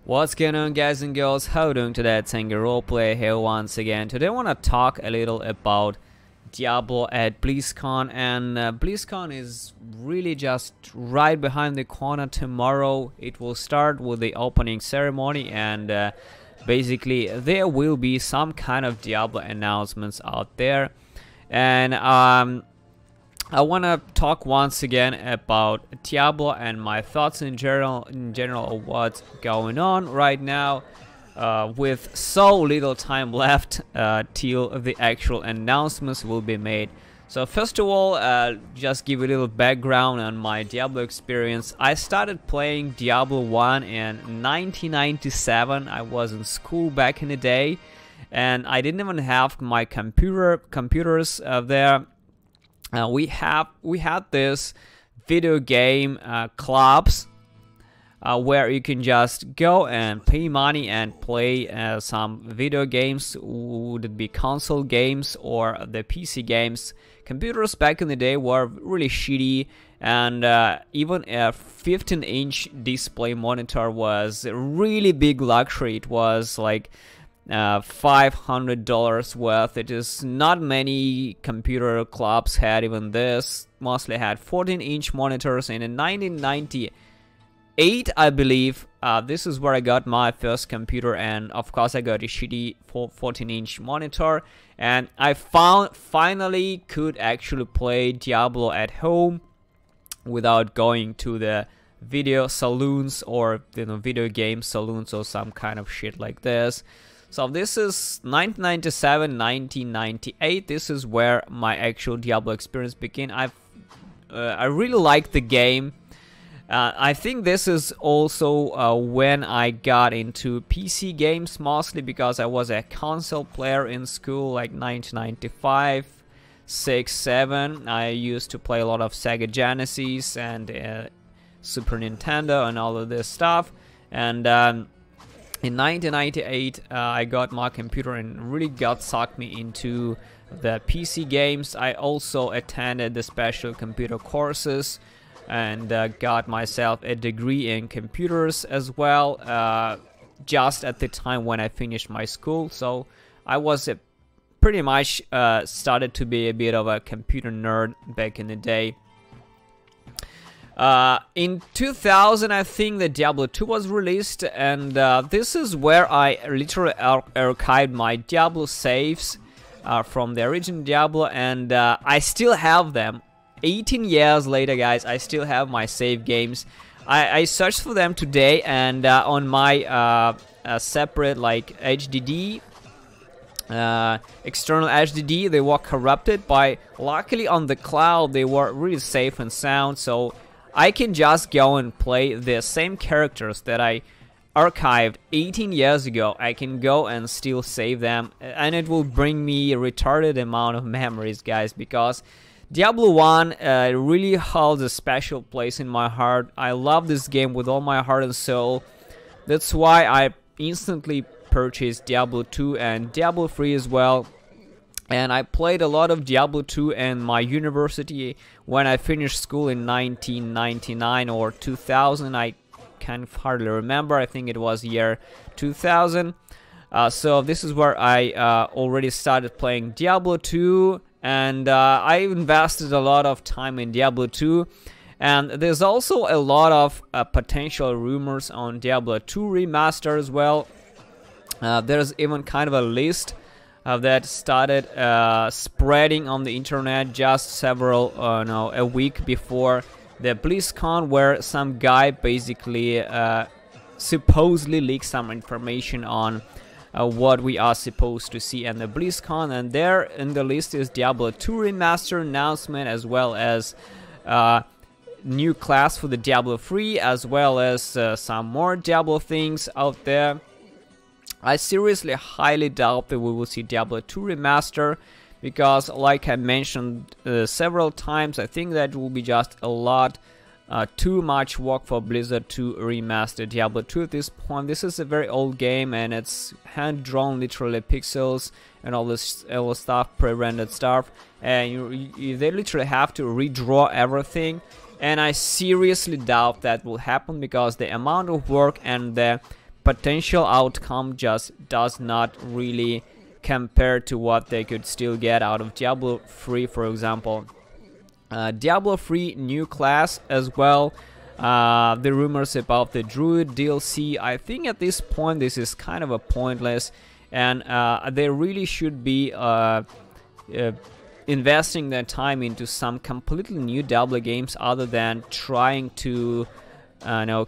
What's going on, guys and girls? How are you doing today? It's Anger Roleplay here once again. Today I want to talk a little about Diablo at Blizzcon, and Blizzcon is really just right behind the corner. Tomorrow it will start with the opening ceremony, and basically there will be some kind of Diablo announcements out there. And I want to talk once again about Diablo and my thoughts in general of what's going on right now, with so little time left till the actual announcements will be made. So first of all, just give a little background on my Diablo experience. I started playing Diablo 1 in 1997. I was in school back in the day, and I didn't even have my computers there. We had this video game clubs where you can just go and pay money and play some video games. Would it be console games or the PC games? Computers back in the day were really shitty, and even a 15-inch display monitor was a really big luxury. It was like $500 worth. It is not many computer clubs had even this. Mostly had 14-inch monitors, and in 1998 I believe this is where I got my first computer, and of course I got a shitty 14-inch monitor, and I finally could actually play Diablo at home without going to the video saloons or video game saloons or some kind of shit like this. So this is 1997, 1998. This is where my actual Diablo experience began. I really liked the game. I think this is also when I got into PC games, mostly because I was a console player in school, like 1995, 6, 7. I used to play a lot of Sega Genesis and Super Nintendo and all of this stuff. And in 1998, I got my computer and really got sucked me into the PC games. I also attended the special computer courses and got myself a degree in computers as well, just at the time when I finished my school. So I was pretty much started to be a bit of a computer nerd back in the day. In 2000, I think the Diablo 2 was released, and this is where I literally archived my Diablo saves from the original Diablo, and I still have them. 18 years later, guys, I still have my save games. I searched for them today, and on my separate like HDD, external HDD, they were corrupted, but luckily on the cloud they were really safe and sound, so I can just go and play the same characters that I archived 18 years ago. I can go and still save them, and it will bring me a retarded amount of memories, guys, because Diablo 1 really holds a special place in my heart. I love this game with all my heart and soul. That's why I instantly purchased Diablo 2 and Diablo 3 as well. And I played a lot of Diablo 2 in my university when I finished school in 1999 or 2000. I can't hardly remember. I think it was year 2000. So this is where I already started playing Diablo 2. And I invested a lot of time in Diablo 2. And there's also a lot of potential rumors on Diablo 2 remaster as well. There's even kind of a list that started spreading on the internet just a week before the BlizzCon, where some guy basically supposedly leaked some information on what we are supposed to see in the BlizzCon, and there in the list is Diablo 2 remaster announcement, as well as new class for the Diablo 3, as well as some more Diablo things out there. I seriously highly doubt that we will see Diablo 2 remaster, because like I mentioned several times, I think that will be just a lot too much work for Blizzard to remaster Diablo 2 at this point. This is a very old game, and it's hand-drawn, literally pixels and all this stuff, pre-rendered stuff, and they literally have to redraw everything. And I seriously doubt that will happen, because the amount of work and the potential outcome just does not really compare to what they could still get out of Diablo 3, for example. Diablo 3 new class as well. The rumors about the Druid DLC, I think at this point this is kind of a pointless, and they really should be investing their time into some completely new Diablo games other than trying to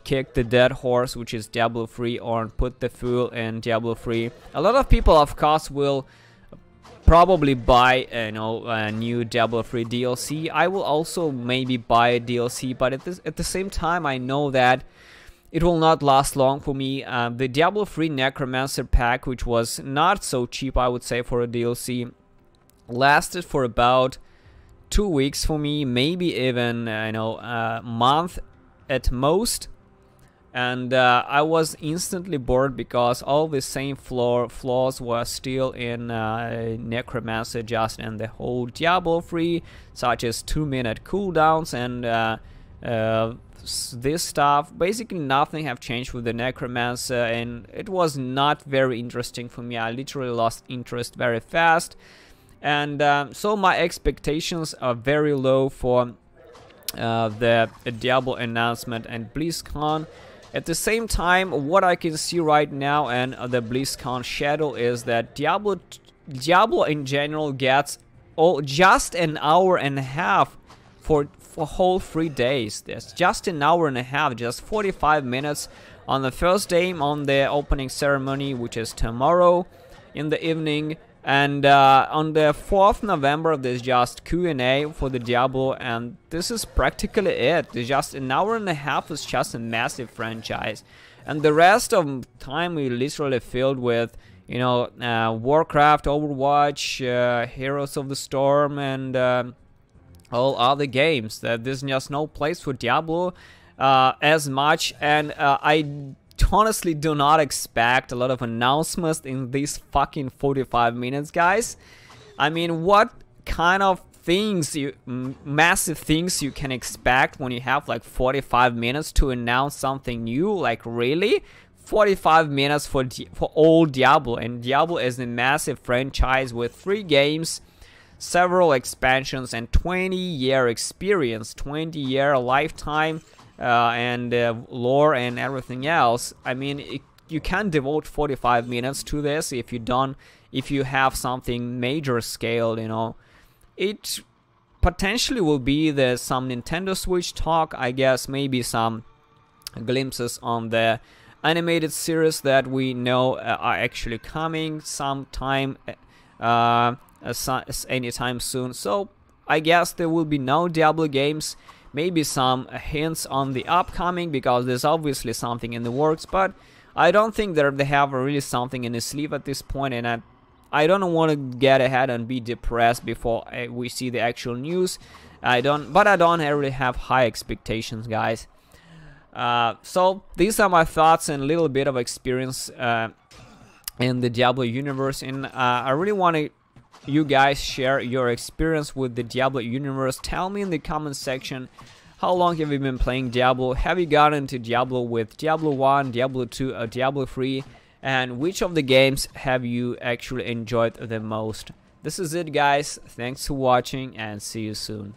kick the dead horse, which is Diablo 3, or put the fool in Diablo 3. A lot of people, of course, will probably buy a new Diablo 3 DLC. I will also maybe buy a DLC, but at the same time I know that it will not last long for me. The Diablo 3 Necromancer pack, which was not so cheap, I would say, for a DLC, lasted for about 2 weeks for me, maybe even a month at most. And I was instantly bored because all the same flaws were still in Necromancer just in the whole Diablo 3, such as 2-minute cooldowns and this stuff. Basically nothing have changed with the Necromancer, and it was not very interesting for me. I literally lost interest very fast, and so my expectations are very low for the Diablo announcement and BlizzCon. At the same time, what I can see right now and the BlizzCon schedule is that Diablo in general gets just an hour and a half for whole 3 days. There's just an hour and a half, just 45 minutes on the first day, on the opening ceremony, which is tomorrow in the evening. And on the 4th November, there's just Q&A for the Diablo, and this is practically it. There's just an hour and a half. Is just a massive franchise, and the rest of time we literally filled with, Warcraft, Overwatch, Heroes of the Storm, and all other games. That there's just no place for Diablo as much, and I honestly do not expect a lot of announcements in these fucking 45 minutes, guys. I mean, what kind of things, massive things you can expect when you have like 45 minutes to announce something new? Like, really? 45 minutes for old Diablo, and Diablo is a massive franchise with 3 games, several expansions, and 20-year experience, 20-year lifetime, and lore and everything else. I mean, you can devote 45 minutes to this if you have something major scale. It potentially will be some Nintendo Switch talk, I guess, maybe some glimpses on the animated series that we know are actually coming sometime anytime soon. So I guess there will be no Diablo games. Maybe some hints on the upcoming, because there's obviously something in the works, but I don't think that they have really something in the sleeve at this point, and I don't want to get ahead and be depressed before we see the actual news. But I don't really have high expectations, guys. So these are my thoughts and a little bit of experience in the Diablo universe, and I really want to you guys share your experience with the Diablo universe. Tell me in the comment section, how long have you been playing Diablo? Have you gotten into Diablo with Diablo 1, Diablo 2, or Diablo 3? And which of the games have you actually enjoyed the most? This is it, guys. Thanks for watching, and see you soon.